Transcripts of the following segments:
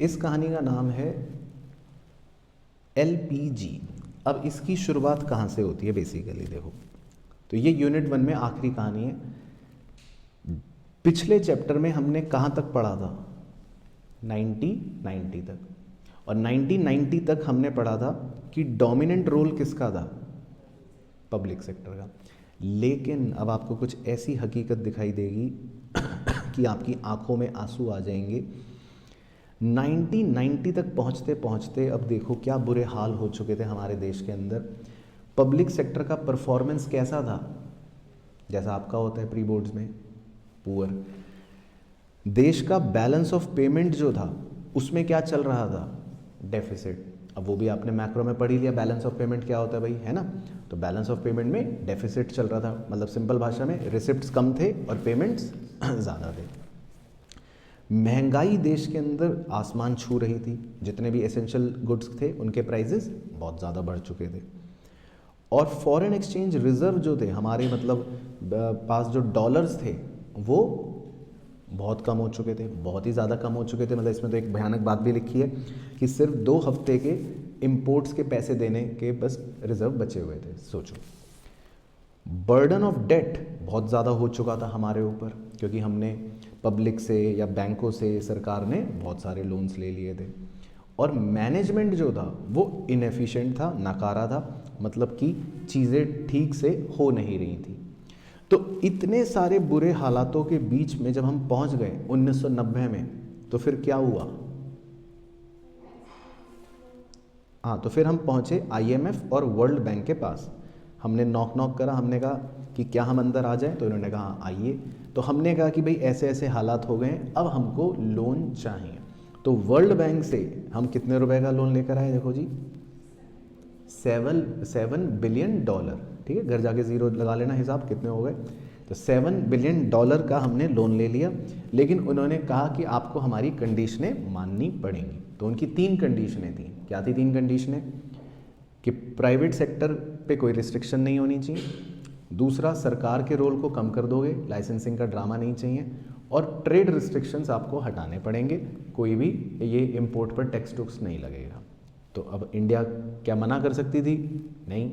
इस कहानी का नाम है LPG। अब इसकी शुरुआत कहाँ से होती है बेसिकली देखो, तो ये यूनिट 1 में आखिरी कहानी है। पिछले चैप्टर में हमने कहाँ तक पढ़ा था, 1990 तक, और 1990 तक हमने पढ़ा था कि डोमिनेंट रोल किसका था, पब्लिक सेक्टर का। लेकिन अब आपको कुछ ऐसी हकीकत दिखाई देगी कि आपकी आंखों में आंसू आ जाएंगे। 1990 तक पहुंचते पहुंचते अब देखो क्या बुरे हाल हो चुके थे हमारे देश के अंदर। पब्लिक सेक्टर का परफॉर्मेंस कैसा था, जैसा आपका होता है प्री बोर्ड्स में, पुअर। देश का बैलेंस ऑफ पेमेंट जो था उसमें क्या चल रहा था, डेफिसिट। अब वो भी आपने मैक्रो में पढ़ ही लिया, बैलेंस ऑफ पेमेंट क्या होता है भाई, है ना। तो बैलेंस ऑफ पेमेंट में डेफिसिट चल रहा था, मतलब सिंपल भाषा में रिसिप्ट्स कम थे और पेमेंट्स ज़्यादा थे। महंगाई देश के अंदर आसमान छू रही थी, जितने भी एसेंशियल गुड्स थे उनके प्राइजेस बहुत ज़्यादा बढ़ चुके थे। और फॉरेन एक्सचेंज रिजर्व जो थे हमारे, मतलब पास जो डॉलर्स थे वो बहुत कम हो चुके थे, बहुत ही ज़्यादा कम हो चुके थे। मतलब इसमें तो एक भयानक बात भी लिखी है कि सिर्फ 2 हफ्ते के इंपोर्ट्स के पैसे देने के बस रिजर्व बचे हुए थे, सोचो। बर्डन ऑफ डेट बहुत ज़्यादा हो चुका था हमारे ऊपर, क्योंकि हमने पब्लिक से या बैंकों से, सरकार ने बहुत सारे लोन्स ले लिए थे। और मैनेजमेंट जो था वो इनएफिशिएंट था, नाकारा था, मतलब कि चीज़ें ठीक से हो नहीं रही थी। तो इतने सारे बुरे हालातों के बीच में जब हम पहुंच गए 1990 में, तो फिर क्या हुआ, हाँ, तो फिर हम पहुंचे IMF और वर्ल्ड बैंक के पास। हमने नॉक नॉक करा, हमने कहा कि क्या हम अंदर आ जाएं, तो इन्होंने कहा हाँ आइए। तो हमने कहा कि भाई ऐसे ऐसे हालात हो गए हैं, अब हमको लोन चाहिए। तो वर्ल्ड बैंक से हम कितने रुपए का लोन लेकर आए, देखो जी, $7 बिलियन। ठीक है, घर जाके ज़ीरो लगा लेना हिसाब कितने हो गए। तो $7 बिलियन का हमने लोन ले लिया, लेकिन उन्होंने कहा कि आपको हमारी कंडीशनें माननी पड़ेंगी। तो उनकी 3 कंडीशनें थी। क्या थी 3 कंडीशनें, कि प्राइवेट सेक्टर पे कोई रिस्ट्रिक्शन नहीं होनी चाहिए, दूसरा सरकार के रोल को कम कर दोगे, लाइसेंसिंग का ड्रामा नहीं चाहिए, और ट्रेड रिस्ट्रिक्शंस आपको हटाने पड़ेंगे, कोई भी ये इंपोर्ट पर टैक्स टूक्स नहीं लगेगा। तो अब इंडिया क्या मना कर सकती थी, नहीं।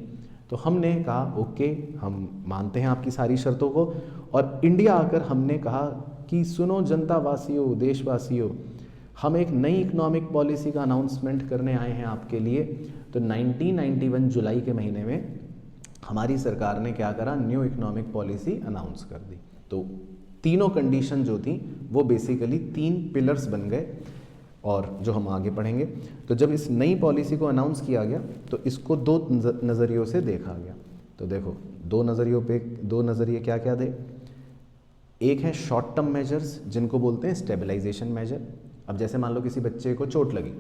तो हमने कहा ओके, हम मानते हैं आपकी सारी शर्तों को। और इंडिया आकर हमने कहा कि सुनो जनता वासियों, देशवासियों, हम एक नई इकोनॉमिक पॉलिसी का अनाउंसमेंट करने आए हैं आपके लिए। तो 1991 जुलाई के महीने में हमारी सरकार ने क्या करा, न्यू इकोनॉमिक पॉलिसी अनाउंस कर दी। तो तीनों कंडीशन जो थी वो बेसिकली 3 पिलर्स बन गए, और जो हम आगे पढ़ेंगे। तो जब इस नई पॉलिसी को अनाउंस किया गया तो इसको 2 नज़रियों से देखा गया। तो देखो 2 नज़रिए क्या क्या थे। एक है शॉर्ट टर्म मेजर्स, जिनको बोलते हैं स्टेबलाइजेशन मेजर। अब जैसे मान लो किसी बच्चे को चोट लगी,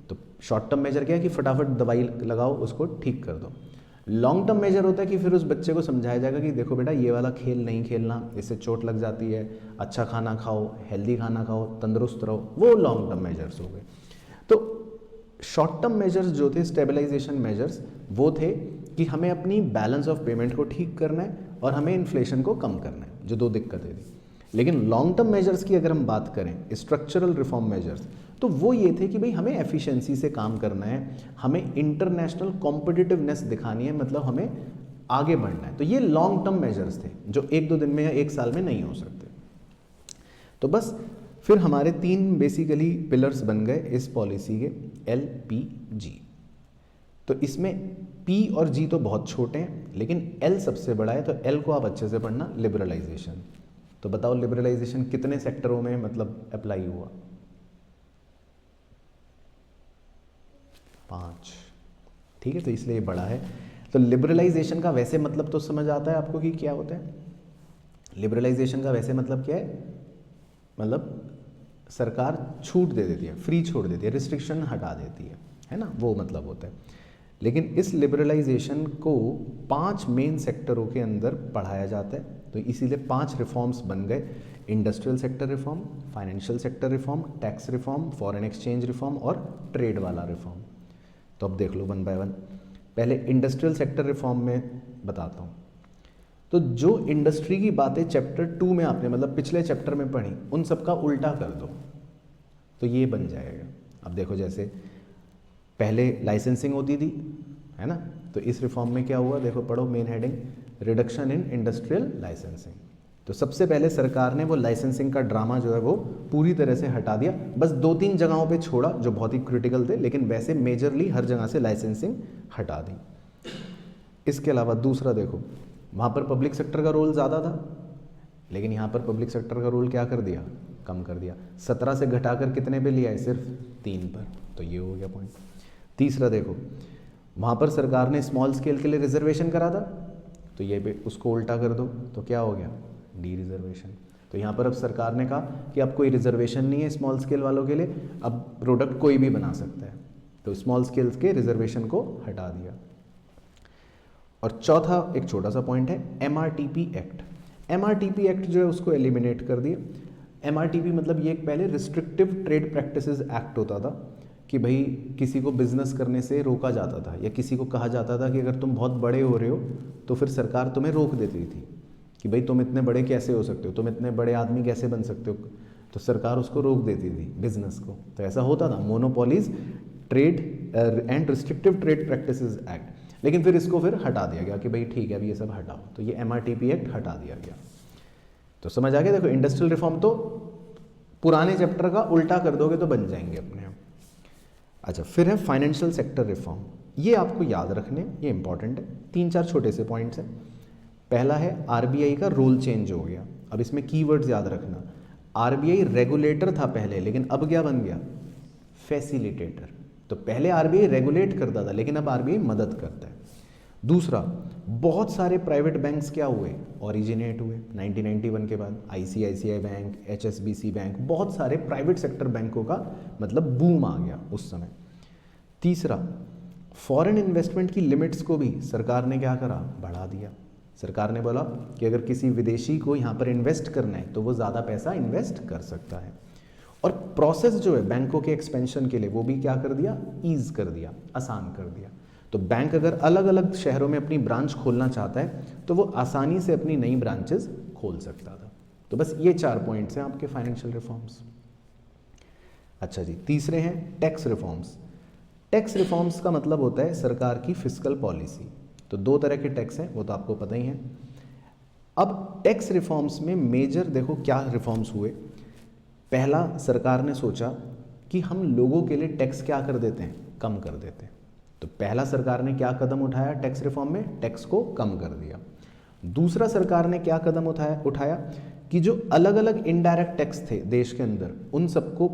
तो शॉर्ट टर्म मेजर क्या है कि फटाफट दवाई लगाओ, उसको ठीक कर दो। लॉन्ग टर्म मेजर होता है कि फिर उस बच्चे को समझाया जाएगा कि देखो बेटा ये वाला खेल नहीं खेलना, इससे चोट लग जाती है, अच्छा खाना खाओ, हेल्दी खाना खाओ, तंदुरुस्त रहो। वो लॉन्ग टर्म मेजर्स हो गए। तो शॉर्ट टर्म मेजर्स जो थे, स्टेबलाइजेशन मेजर्स, वो थे कि हमें अपनी बैलेंस ऑफ पेमेंट को ठीक करना है और हमें इन्फ्लेशन को कम करना है, जो 2 दिक्कतें थी। लेकिन लॉन्ग टर्म मेजर्स की अगर हम बात करें, स्ट्रक्चरल रिफॉर्म मेजर्स, तो वो ये थे कि भाई हमें एफिशिएंसी से काम करना है, हमें इंटरनेशनल कॉम्पिटिटिवनेस दिखानी है, मतलब हमें आगे बढ़ना है। तो ये लॉन्ग टर्म मेजर्स थे जो 1-2 दिन में या 1 साल में नहीं हो सकते। तो बस फिर हमारे 3 बेसिकली पिलर्स बन गए इस पॉलिसी के, LPG। तो इसमें P और G तो बहुत छोटे हैं, लेकिन L सबसे बड़ा है। तो L को आप अच्छे से पढ़ना, लिबरलाइजेशन। तो बताओ लिबरलाइजेशन कितने सेक्टरों में मतलब अप्लाई हुआ, 5। ठीक है, तो इसलिए बड़ा है। तो लिबरलाइजेशन का वैसे मतलब तो समझ आता है आपको कि क्या होता है। लिबरलाइजेशन का वैसे मतलब क्या है, मतलब सरकार छूट दे देती है, फ्री छोड़ देती है, रिस्ट्रिक्शन हटा देती है ना, वो मतलब होता है। लेकिन इस लिबरलाइजेशन को 5 मेन सेक्टरों के अंदर पढ़ाया जाता है। तो इसीलिए 5 रिफॉर्म्स बन गए, industrial sector reform, financial sector reform, tax reform, foreign exchange reform और ट्रेड वाला रिफॉर्म। तो अब देख लो 1 बाय 1। पहले इंडस्ट्रियल सेक्टर रिफॉर्म में बताता हूँ। तो जो इंडस्ट्री की बातें चैप्टर 2 में आपने मतलब पिछले चैप्टर में पढ़ी, उन सब का उल्टा कर दो, तो ये बन जाएगा। अब देखो जैसे पहले लाइसेंसिंग होती थी, है ना, तो इस रिफॉर्म में क्या हुआ, देखो पढ़ो main heading, reduction in industrial licensing. तो सबसे पहले सरकार ने वो लाइसेंसिंग का ड्रामा जो है वो पूरी तरह से हटा दिया, बस 2-3 जगहों पे छोड़ा जो बहुत ही क्रिटिकल थे, लेकिन वैसे मेजरली हर जगह से लाइसेंसिंग हटा दी। इसके अलावा दूसरा देखो, वहाँ पर पब्लिक सेक्टर का रोल ज़्यादा था, लेकिन यहाँ पर पब्लिक सेक्टर का रोल क्या कर दिया, कम कर दिया। 17 से घटाकर कितने पे लिया है, सिर्फ 3 पर। तो ये हो गया पॉइंट। तीसरा देखो, वहाँ पर सरकार ने स्मॉल स्केल के लिए रिजर्वेशन करा था, तो ये पे उसको उल्टा कर दो तो क्या हो गया, डी रिजर्वेशन। तो यहाँ पर अब सरकार ने कहा कि अब कोई रिजर्वेशन नहीं है स्मॉल स्केल वालों के लिए, अब प्रोडक्ट कोई भी बना सकता है, तो स्मॉल स्केल्स के रिजर्वेशन को हटा दिया। और चौथा एक छोटा सा पॉइंट है MRTP एक्ट। MRTP एक्ट जो है उसको एलिमिनेट कर दिया। MRTP मतलब ये एक पहले रिस्ट्रिक्टिव ट्रेड प्रैक्टिसेस एक्ट होता था कि भाई किसी को बिजनेस करने से रोका जाता था, या किसी को कहा जाता था कि अगर तुम बहुत बड़े हो रहे हो तो फिर सरकार तुम्हें रोक देती थी कि भाई तुम इतने बड़े कैसे हो सकते हो, तुम इतने बड़े आदमी कैसे बन सकते हो, तो सरकार उसको रोक देती थी बिजनेस को। तो ऐसा होता था, monopolies trade and restrictive trade practices act. लेकिन फिर इसको फिर हटा दिया गया कि भाई ठीक है, अभी ये सब हटाओ, तो ये MRTP एक्ट हटा दिया गया। तो समझ आ गया। देखो इंडस्ट्रियल रिफॉर्म तो पुराने चैप्टर का उल्टा कर दोगे तो बन जाएंगे अपने आप। अच्छा, फिर है फाइनेंशियल सेक्टर रिफॉर्म। ये आपको याद रखने, ये इंपॉर्टेंट है। 3-4 छोटे से पॉइंट्स हैं। पहला है RBI का रोल चेंज हो गया। अब इसमें कीवर्ड्स याद रखना, RBI रेगुलेटर था पहले, लेकिन अब क्या बन गया, फैसिलिटेटर। तो पहले RBI रेगुलेट करता था, लेकिन अब RBI मदद करता है। दूसरा, बहुत सारे प्राइवेट बैंक्स क्या हुए, ओरिजिनेट हुए 1991 के बाद। ICICI बैंक, HSBC बैंक, बहुत सारे प्राइवेट सेक्टर बैंकों का मतलब बूम आ गया उस समय। तीसरा, फॉरेन इन्वेस्टमेंट की लिमिट्स को भी सरकार ने क्या करा, बढ़ा दिया। सरकार ने बोला कि अगर किसी विदेशी को यहाँ पर इन्वेस्ट करना है तो वो ज़्यादा पैसा इन्वेस्ट कर सकता है। और प्रोसेस जो है बैंकों के एक्सपेंशन के लिए वो भी क्या कर दिया, ईज कर दिया, आसान कर दिया। तो बैंक अगर अलग अलग शहरों में अपनी ब्रांच खोलना चाहता है तो वो आसानी से अपनी नई ब्रांचेस खोल सकता था। तो बस ये 4 पॉइंट्स हैं आपके फाइनेंशियल रिफॉर्म्स। अच्छा जी, तीसरे हैं टैक्स रिफॉर्म्स। टैक्स रिफॉर्म्स का मतलब होता है सरकार की फिस्कल पॉलिसी। तो 2 तरह के टैक्स हैं, वो तो आपको पता ही है। अब टैक्स रिफॉर्म्स में मेजर देखो क्या रिफॉर्म्स हुए। पहला, सरकार ने सोचा कि हम लोगों के लिए टैक्स क्या कर देते हैं, कम कर देते हैं। तो पहला सरकार ने क्या कदम उठाया टैक्स रिफॉर्म में, टैक्स को कम कर दिया। दूसरा सरकार ने क्या कदम उठाया कि जो अलग अलग इनडायरेक्ट टैक्स थे देश के अंदर, उन सबको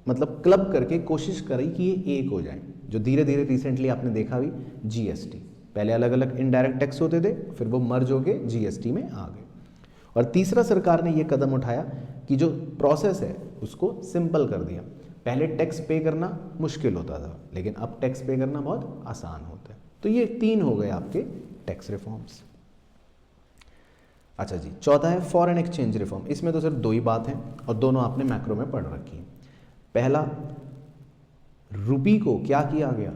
मतलब क्लब करके कोशिश करी कि ये एक हो जाए। जो धीरे धीरे रिसेंटली आपने देखा भी, GST, पहले अलग अलग इनडायरेक्ट टैक्स होते थे, फिर वो मर्ज हो गए GST में आ गए। और तीसरा सरकार ने ये कदम उठाया कि जो प्रोसेस है उसको सिंपल कर दिया। पहले टैक्स पे करना मुश्किल होता था, लेकिन अब टैक्स पे करना बहुत आसान होता है। तो ये 3 हो गए आपके टैक्स रिफॉर्म्स। अच्छा जी, चौथा है फॉरेन एक्सचेंज रिफॉर्म। इसमें तो सिर्फ 2 ही बात हैं और दोनों आपने मैक्रो में पढ़ रखी है। पहला, रुपी को क्या किया गया,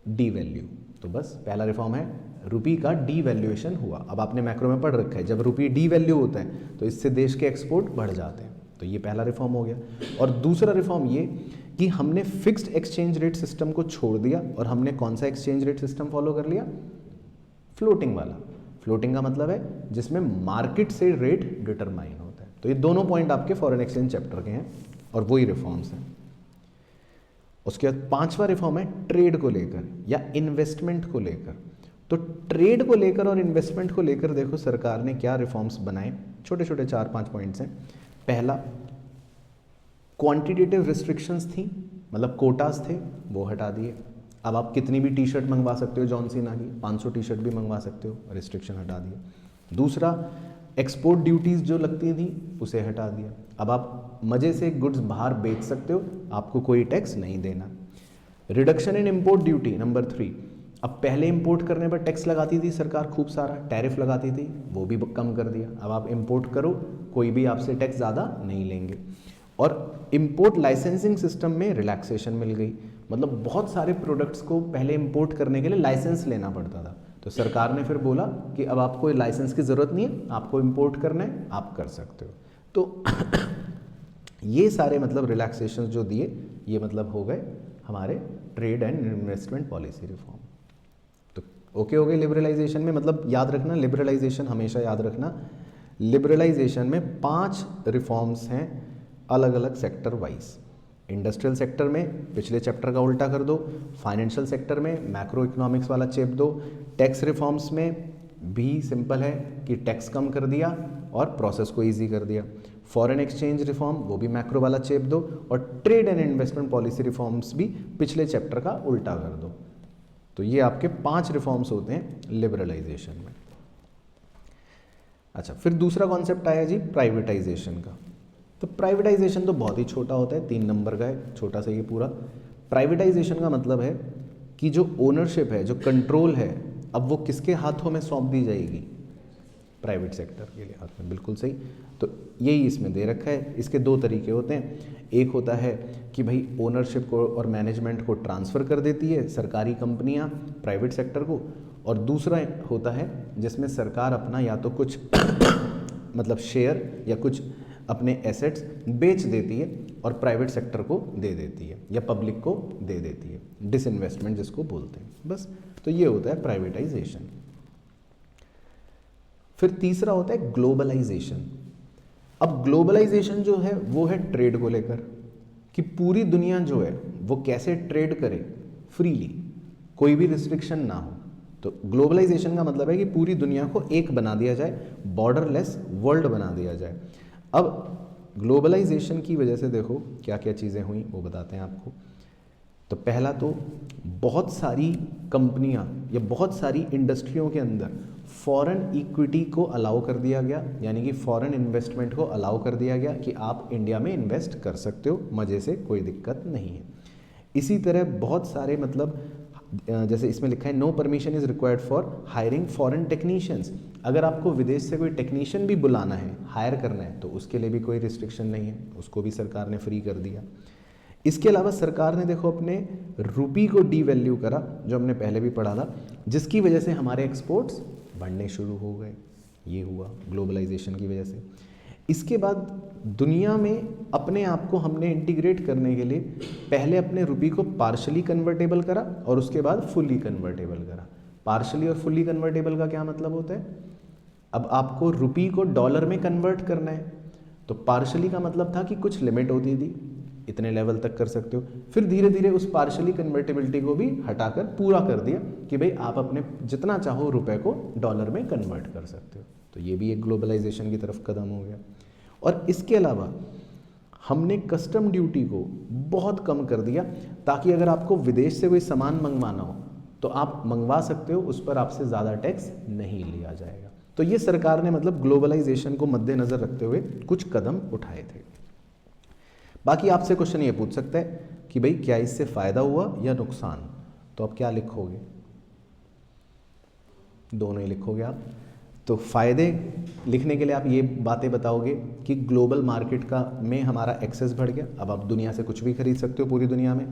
डीवैल्यू। तो बस पहला रिफॉर्म है, रुपी का डीवैल्यूएशन हुआ। अब आपने मैक्रो में पढ़ रखा है, जब रुपी डीवैल्यू होता है तो इससे देश के एक्सपोर्ट बढ़ जाते हैं। तो ये पहला रिफॉर्म हो गया। और दूसरा रिफॉर्म ये कि हमने फिक्स्ड एक्सचेंज रेट सिस्टम को छोड़ दिया और हमने कौन सा एक्सचेंज रेट सिस्टम फॉलो कर लिया, फ्लोटिंग वाला। फ्लोटिंग का मतलब है जिसमें मार्केट से रेट डिटरमाइन होता है। तो ये दोनों पॉइंट आपके फॉरेन एक्सचेंज चैप्टर के हैं और वही रिफॉर्म्स हैं। उसके बाद 5वां रिफॉर्म है ट्रेड को लेकर या इन्वेस्टमेंट को लेकर। तो ट्रेड को लेकर और इन्वेस्टमेंट को लेकर देखो सरकार ने क्या रिफॉर्म्स बनाए, छोटे छोटे 4-5 पॉइंट्स हैं। पहला, क्वांटिटेटिव रिस्ट्रिक्शंस थी, मतलब कोटास थे, वो हटा दिए। अब आप कितनी भी टी शर्ट मंगवा सकते हो जॉन सीना की, 500 टी शर्ट भी मंगवा सकते हो, रिस्ट्रिक्शन हटा दिया। दूसरा, एक्सपोर्ट ड्यूटीज़ जो लगती थी उसे हटा दिया। अब आप मज़े से गुड्स बाहर बेच सकते हो, आपको कोई टैक्स नहीं देना। Reduction in import duty number 3। अब पहले इंपोर्ट करने पर टैक्स लगाती थी सरकार, खूब सारा टैरिफ लगाती थी, वो भी कम कर दिया। अब आप इंपोर्ट करो, कोई भी आपसे टैक्स ज़्यादा नहीं लेंगे। और इंपोर्ट लाइसेंसिंग सिस्टम में रिलैक्सेशन मिल गई, मतलब बहुत सारे प्रोडक्ट्स को पहले इंपोर्ट करने के लिए लाइसेंस लेना पड़ता था, तो सरकार ने फिर बोला कि अब आपको लाइसेंस की ज़रूरत नहीं है, आपको इंपोर्ट करना है, आप कर सकते हो। तो ये सारे मतलब रिलैक्सेशन जो दिए ये मतलब हो गए हमारे trade and investment policy reform. तो ओके हो गए लिबरलाइजेशन में, मतलब याद रखना लिबरलाइजेशन, हमेशा याद रखना लिबरलाइजेशन में 5 रिफॉर्म्स हैं अलग अलग सेक्टर वाइज। इंडस्ट्रियल सेक्टर में पिछले चैप्टर का उल्टा कर दो, फाइनेंशियल सेक्टर में मैक्रो इकोनॉमिक्स वाला चेप दो, टैक्स रिफॉर्म्स में भी सिंपल है कि टैक्स कम कर दिया और प्रोसेस को इजी कर दिया, फॉरेन एक्सचेंज रिफॉर्म वो भी मैक्रो वाला चेप दो, और trade and investment policy reforms भी पिछले चैप्टर का उल्टा कर दो। तो ये आपके 5 रिफॉर्म्स होते हैं लिबरलाइजेशन में। अच्छा, फिर दूसरा कॉन्सेप्ट आया जी प्राइवेटाइजेशन का। तो प्राइवेटाइजेशन तो बहुत ही छोटा होता है, 3 नंबर का है, छोटा सा ये पूरा। प्राइवेटाइजेशन का मतलब है कि जो ओनरशिप है, जो कंट्रोल है, अब वो किसके हाथों में सौंप दी जाएगी? प्राइवेट सेक्टर के लिए हाथ में, बिल्कुल सही। तो यही इसमें दे रखा है। इसके 2 तरीके होते हैं, एक होता है कि भाई ओनरशिप को और मैनेजमेंट को ट्रांसफ़र कर देती है सरकारी कंपनियां प्राइवेट सेक्टर को, और दूसरा होता है जिसमें सरकार अपना या तो कुछ मतलब शेयर या कुछ अपने एसेट्स बेच देती है और प्राइवेट सेक्टर को दे देती है या पब्लिक को दे देती है, डिसइन्वेस्टमेंट जिसको बोलते हैं, बस। तो ये होता है प्राइवेटाइजेशन। फिर तीसरा होता है ग्लोबलाइजेशन। अब ग्लोबलाइजेशन जो है वो है ट्रेड को लेकर, कि पूरी दुनिया जो है वो कैसे ट्रेड करे फ्रीली, कोई भी रिस्ट्रिक्शन ना हो। तो ग्लोबलाइजेशन का मतलब है कि पूरी दुनिया को एक बना दिया जाए, बॉर्डरलेस वर्ल्ड बना दिया जाए। अब ग्लोबलाइजेशन की वजह से देखो क्या क्या चीज़ें हुई वो बताते हैं आपको। तो पहला तो बहुत सारी कंपनियां या बहुत सारी इंडस्ट्रियों के अंदर फॉरेन इक्विटी को अलाउ कर दिया गया, यानी कि फॉरेन इन्वेस्टमेंट को अलाउ कर दिया गया कि आप इंडिया में इन्वेस्ट कर सकते हो मज़े से, कोई दिक्कत नहीं है। इसी तरह बहुत सारे मतलब जैसे इसमें लिखा है no permission is required for hiring foreign technicians. अगर आपको विदेश से कोई टेक्नीशियन भी बुलाना है, हायर करना है, तो उसके लिए भी कोई रिस्ट्रिक्शन नहीं है, उसको भी सरकार ने फ्री कर दिया। इसके अलावा सरकार ने देखो अपने रुपी को डीवैल्यू करा, जो हमने पहले भी पढ़ा था, जिसकी वजह से हमारे एक्सपोर्ट्स बढ़ने शुरू हो गए। ये हुआ ग्लोबलाइजेशन की वजह से। इसके बाद दुनिया में अपने आप को हमने इंटीग्रेट करने के लिए पहले अपने रुपी को पार्शली कन्वर्टेबल करा और उसके बाद फुल्ली कन्वर्टेबल करा। पार्शली और फुल्ली कन्वर्टेबल का क्या मतलब होता है? अब आपको रुपी को डॉलर में कन्वर्ट करना है, तो पार्शली का मतलब था कि कुछ लिमिट होती थी, इतने लेवल तक कर सकते हो। फिर धीरे धीरे उस पार्शली कन्वर्टेबिलिटी को भी हटाकर पूरा कर दिया कि भाई आप अपने जितना चाहो रुपए को डॉलर में कन्वर्ट कर सकते हो। तो ये भी एक ग्लोबलाइजेशन की तरफ कदम हो गया। और इसके अलावा हमने कस्टम ड्यूटी को बहुत कम कर दिया, ताकि अगर आपको विदेश से कोई सामान मंगवाना हो तो आप मंगवा सकते हो, उस पर आपसे ज़्यादा टैक्स नहीं लिया जाएगा। तो ये सरकार ने मतलब ग्लोबलाइजेशन को मद्देनज़र रखते हुए कुछ कदम उठाए थे। बाकी आपसे क्वेश्चन ये पूछ सकता है कि भाई क्या इससे फ़ायदा हुआ या नुकसान? तो आप क्या लिखोगे? दोनों ही लिखोगे आप। तो फ़ायदे लिखने के लिए आप ये बातें बताओगे कि ग्लोबल मार्केट का में हमारा एक्सेस बढ़ गया, अब आप दुनिया से कुछ भी खरीद सकते हो पूरी दुनिया में,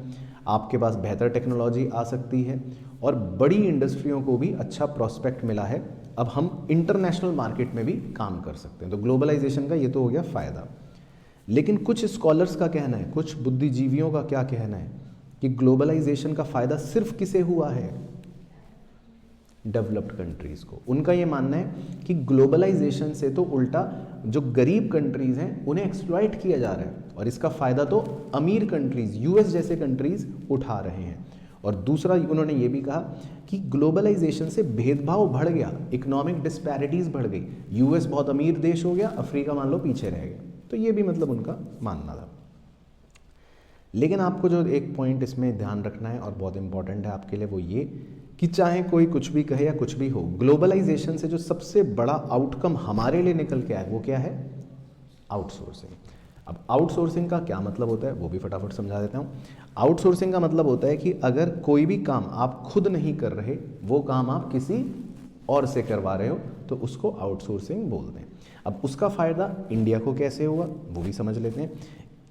आपके पास बेहतर टेक्नोलॉजी आ सकती है और बड़ी इंडस्ट्रियों को भी अच्छा प्रॉस्पेक्ट मिला है, अब हम इंटरनेशनल मार्केट में भी काम कर सकते हैं। तो ग्लोबलाइजेशन का ये तो हो गया फ़ायदा। लेकिन कुछ स्कॉलर्स का कहना है, कुछ बुद्धिजीवियों का क्या कहना है कि ग्लोबलाइजेशन का फ़ायदा सिर्फ किसे हुआ है? डेवलप्ड कंट्रीज़ को। उनका ये मानना है कि ग्लोबलाइजेशन से तो उल्टा जो गरीब कंट्रीज़ हैं उन्हें एक्सप्लॉइट किया जा रहा है, और इसका फ़ायदा तो अमीर कंट्रीज़, यूएस जैसे कंट्रीज़ उठा रहे हैं। और दूसरा उन्होंने ये भी कहा कि ग्लोबलाइजेशन से भेदभाव बढ़ गया, इकोनॉमिक डिस्पैरिटीज़ बढ़ गई, यूएस बहुत अमीर देश हो गया, अफ्रीका मान लो पीछे रह गया। तो ये भी मतलब उनका मानना था। लेकिन आपको जो एक पॉइंट इसमें ध्यान रखना है और बहुत इंपॉर्टेंट है आपके लिए, वो ये कि चाहे कोई कुछ भी कहे या कुछ भी हो, ग्लोबलाइजेशन से जो सबसे बड़ा आउटकम हमारे लिए निकल के आए वो क्या है? आउटसोर्सिंग। अब आउटसोर्सिंग का क्या मतलब होता है वो भी फटाफट समझा देता हूँ। आउटसोर्सिंग का मतलब होता है कि अगर कोई भी काम आप खुद नहीं कर रहे, वो काम आप किसी और से करवा रहे हो, तो उसको आउटसोर्सिंग बोलते हैं। अब उसका फ़ायदा इंडिया को कैसे हुआ वो भी समझ लेते हैं।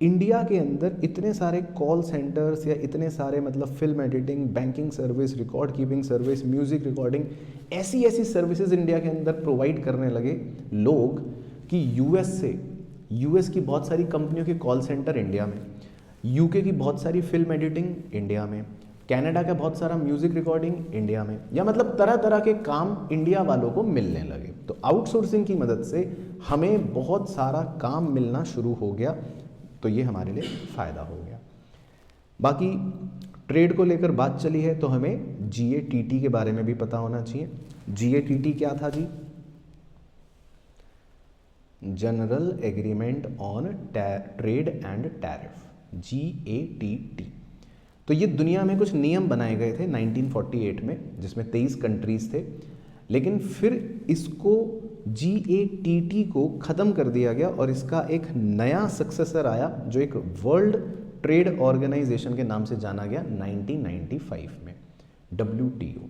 इंडिया के अंदर इतने सारे कॉल सेंटर्स या इतने सारे मतलब film editing, banking service, record keeping service, music recording, ऐसी सर्विसेज इंडिया के अंदर प्रोवाइड करने लगे लोग कि यूएस से यूएस की बहुत सारी कंपनियों के कॉल सेंटर इंडिया में, यूके की बहुत सारी फिल्म एडिटिंग इंडिया में, कनाडा का बहुत सारा म्यूजिक रिकॉर्डिंग इंडिया में, या मतलब तरह तरह के काम इंडिया वालों को मिलने लगे। तो आउटसोर्सिंग की मदद से हमें बहुत सारा काम मिलना शुरू हो गया, तो ये हमारे लिए फ़ायदा हो गया। बाकी ट्रेड को लेकर बात चली है तो हमें GATT के बारे में भी पता होना चाहिए। GATT क्या था जी? General Agreement on Trade and Tariff, GATT। तो ये दुनिया में कुछ नियम बनाए गए थे 1948 में, जिसमें 23 कंट्रीज थे, लेकिन फिर इसको GATT को ख़त्म कर दिया गया और इसका एक नया सक्सेसर आया जो एक वर्ल्ड ट्रेड ऑर्गेनाइजेशन के नाम से जाना गया 1995 में, WTO।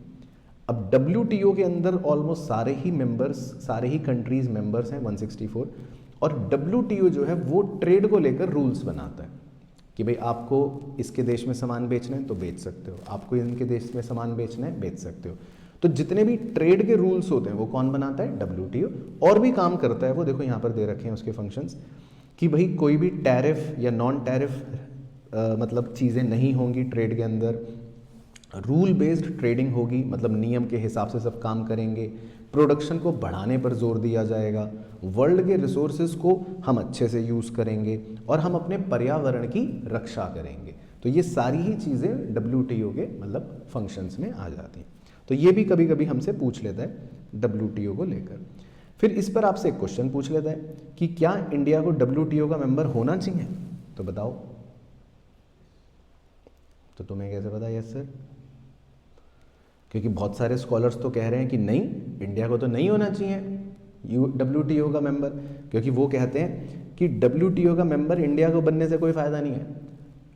अब WTO के अंदर ऑलमोस्ट सारे ही मेंबर्स, सारे ही कंट्रीज मेंबर्स हैं 164, और WTO जो है वो ट्रेड को लेकर रूल्स बनाता है कि भाई आपको इसके देश में सामान बेचना है तो बेच सकते हो, आपको इनके देश में सामान बेचना है बेच सकते हो। तो जितने भी ट्रेड के रूल्स होते हैं वो कौन बनाता है? WTO। और भी काम करता है वो, देखो यहाँ पर दे रखे हैं उसके फंक्शंस, कि भाई कोई भी टैरिफ या नॉन टैरिफ मतलब चीज़ें नहीं होंगी ट्रेड के अंदर, रूल बेस्ड ट्रेडिंग होगी, मतलब नियम के हिसाब से सब काम करेंगे, प्रोडक्शन को बढ़ाने पर जोर दिया जाएगा, वर्ल्ड के रिसोर्सेज को हम अच्छे से यूज़ करेंगे और हम अपने पर्यावरण की रक्षा करेंगे। तो ये सारी ही चीज़ें WTO के मतलब फंक्शंस में आ जाती हैं। तो ये भी कभी कभी हमसे पूछ लेता है WTO को लेकर। फिर इस पर आपसे एक क्वेश्चन पूछ लेता है कि क्या इंडिया को WTO का मेंबर होना चाहिए? तो बताओ, तो तुम्हें कैसे पता? यस सर, क्योंकि बहुत सारे स्कॉलर्स तो कह रहे हैं कि नहीं, इंडिया को तो नहीं होना चाहिए WTO का मेंबर, क्योंकि वो कहते हैं कि WTO का मेंबर इंडिया को बनने से कोई फ़ायदा नहीं है,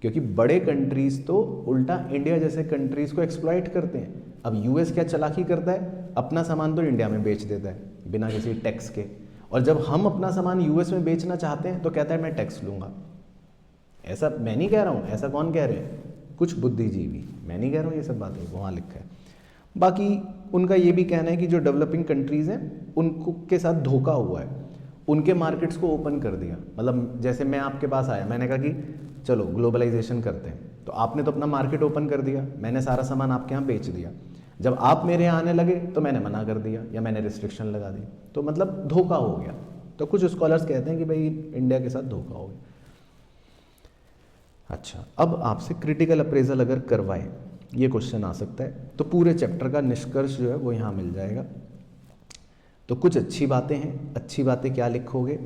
क्योंकि बड़े कंट्रीज़ तो उल्टा इंडिया जैसे कंट्रीज़ को एक्सप्लॉइट करते हैं। अब US क्या चालाकी करता है, अपना सामान तो इंडिया में बेच देता है बिना किसी टैक्स के, और जब हम अपना सामान US में बेचना चाहते हैं तो कहता है मैं टैक्स लूँगा। ऐसा मैं नहीं कह रहा हूँ, ऐसा कौन कह रहे हैं? कुछ बुद्धिजीवी, मैं नहीं कह रहा हूँ ये सब बातें, वहाँ लिखा है। बाकी उनका ये भी कहना है कि जो डेवलपिंग कंट्रीज़ हैं उनको के साथ धोखा हुआ है, उनके मार्केट्स को ओपन कर दिया। मतलब जैसे मैं आपके पास आया, मैंने कहा कि चलो ग्लोबलाइजेशन करते हैं, तो आपने तो अपना मार्केट ओपन कर दिया, मैंने सारा सामान आपके यहाँ बेच दिया। जब आप मेरे यहाँ आने लगे तो मैंने मना कर दिया या मैंने रिस्ट्रिक्शन लगा दी, तो मतलब धोखा हो गया। तो कुछ स्कॉलर्स कहते हैं कि भाई इंडिया के साथ धोखा हो गया। अच्छा, अब आपसे क्रिटिकल अप्रेजल अगर करवाए, ये क्वेश्चन आ सकता है, तो पूरे चैप्टर का निष्कर्ष जो है वो यहाँ मिल जाएगा। तो कुछ अच्छी बातें हैं, अच्छी बातें क्या लिखोगे?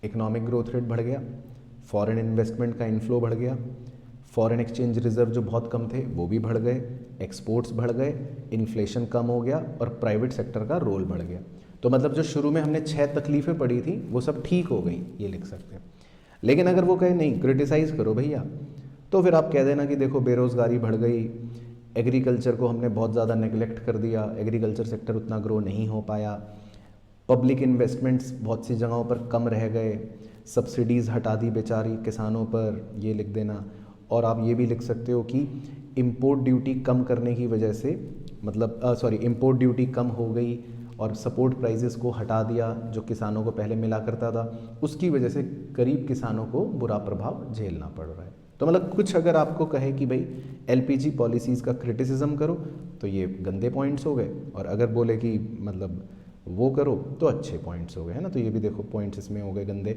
इकोनॉमिक ग्रोथ रेट बढ़ गया, फॉरेन इन्वेस्टमेंट का इनफ्लो बढ़ गया, फॉरेन एक्सचेंज रिजर्व जो बहुत कम थे वो भी बढ़ गए, एक्सपोर्ट्स बढ़ गए, इन्फ्लेशन कम हो गया और प्राइवेट सेक्टर का रोल बढ़ गया। तो मतलब जो शुरू में हमने 6 तकलीफें पड़ी थी वो सब ठीक हो गई, ये लिख सकते हैं। लेकिन अगर वो कहे नहीं क्रिटिसाइज़ करो भैया, तो फिर आप कह देना कि देखो बेरोज़गारी बढ़ गई, एग्रीकल्चर को हमने बहुत ज़्यादा नेगलेक्ट कर दिया, एग्रीकल्चर सेक्टर उतना ग्रो नहीं हो पाया, पब्लिक इन्वेस्टमेंट्स बहुत सी जगहों पर कम रह गए, सब्सिडीज़ हटा दी बेचारी किसानों पर, ये लिख देना। और आप ये भी लिख सकते हो कि इम्पोर्ट ड्यूटी कम करने की वजह से, मतलब इम्पोर्ट ड्यूटी कम हो गई और सपोर्ट प्राइजेस को हटा दिया जो किसानों को पहले मिला करता था, उसकी वजह से गरीब किसानों को बुरा प्रभाव झेलना पड़ रहा है। तो मतलब कुछ अगर आपको कहे कि भाई LPG पॉलिसीज़ का क्रिटिसिज्म करो तो ये गंदे पॉइंट्स हो गए, और अगर बोले कि मतलब वो करो तो अच्छे पॉइंट्स हो गए, है ना। तो ये भी देखो पॉइंट्स इसमें हो गए गंदे,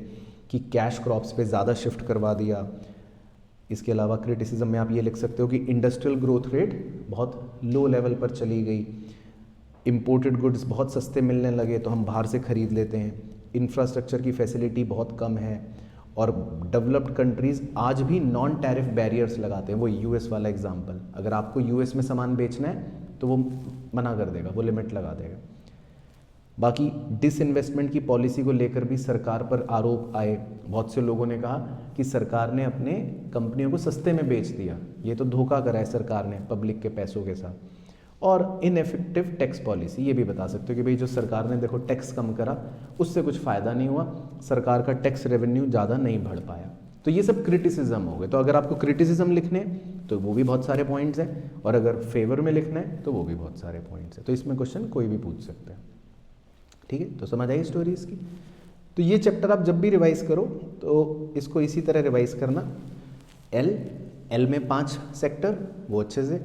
कि कैश क्रॉप्स पे ज़्यादा शिफ्ट करवा दिया। इसके अलावा क्रिटिसिज्म में आप ये लिख सकते हो कि इंडस्ट्रियल ग्रोथ रेट बहुत लो लेवल पर चली गई, इम्पोर्टेड गुड्स बहुत सस्ते मिलने लगे तो हम बाहर से ख़रीद लेते हैं, इंफ्रास्ट्रक्चर की फैसिलिटी बहुत कम है, और डेवलप्ड कंट्रीज़ आज भी नॉन टैरिफ बैरियर्स लगाते हैं। वो US वाला एग्जांपल, अगर आपको US में सामान बेचना है तो वो मना कर देगा, वो लिमिट लगा देगा। बाकी डिसइन्वेस्टमेंट की पॉलिसी को लेकर भी सरकार पर आरोप आए, बहुत से लोगों ने कहा कि सरकार ने अपने कंपनियों को सस्ते में बेच दिया, ये तो धोखा करा है सरकार ने पब्लिक के पैसों के साथ। और इनएफेक्टिव टैक्स पॉलिसी, ये भी बता सकते हो कि भाई जो सरकार ने देखो टैक्स कम करा उससे कुछ फ़ायदा नहीं हुआ, सरकार का टैक्स रेवेन्यू ज़्यादा नहीं बढ़ पाया। तो ये सब क्रिटिसिज्म हो गए। तो अगर आपको क्रिटिसिज्म लिखने तो वो भी बहुत सारे पॉइंट्स हैं, और अगर फेवर में लिखना है तो वो भी बहुत सारे पॉइंट्स हैं। तो इसमें क्वेश्चन कोई भी पूछ सकता है, ठीक है। तो समझ आई स्टोरी इसकी। तो ये चैप्टर आप जब भी रिवाइज करो तो इसको इसी तरह रिवाइज करना। एल में 5 सेक्टर, वो अच्छे से,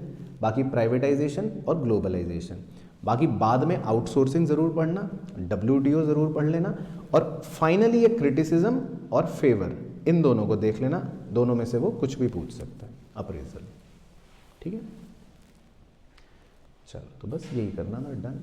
बाकी प्राइवेटाइजेशन और ग्लोबलाइजेशन, बाकी बाद में आउटसोर्सिंग ज़रूर पढ़ना, WTO ज़रूर पढ़ लेना, और फाइनली ये क्रिटिसिज्म और फेवर, इन दोनों को देख लेना, दोनों में से वो कुछ भी पूछ सकता है अप्रेजल। ठीक है, चलो तो बस यही करना था, डन।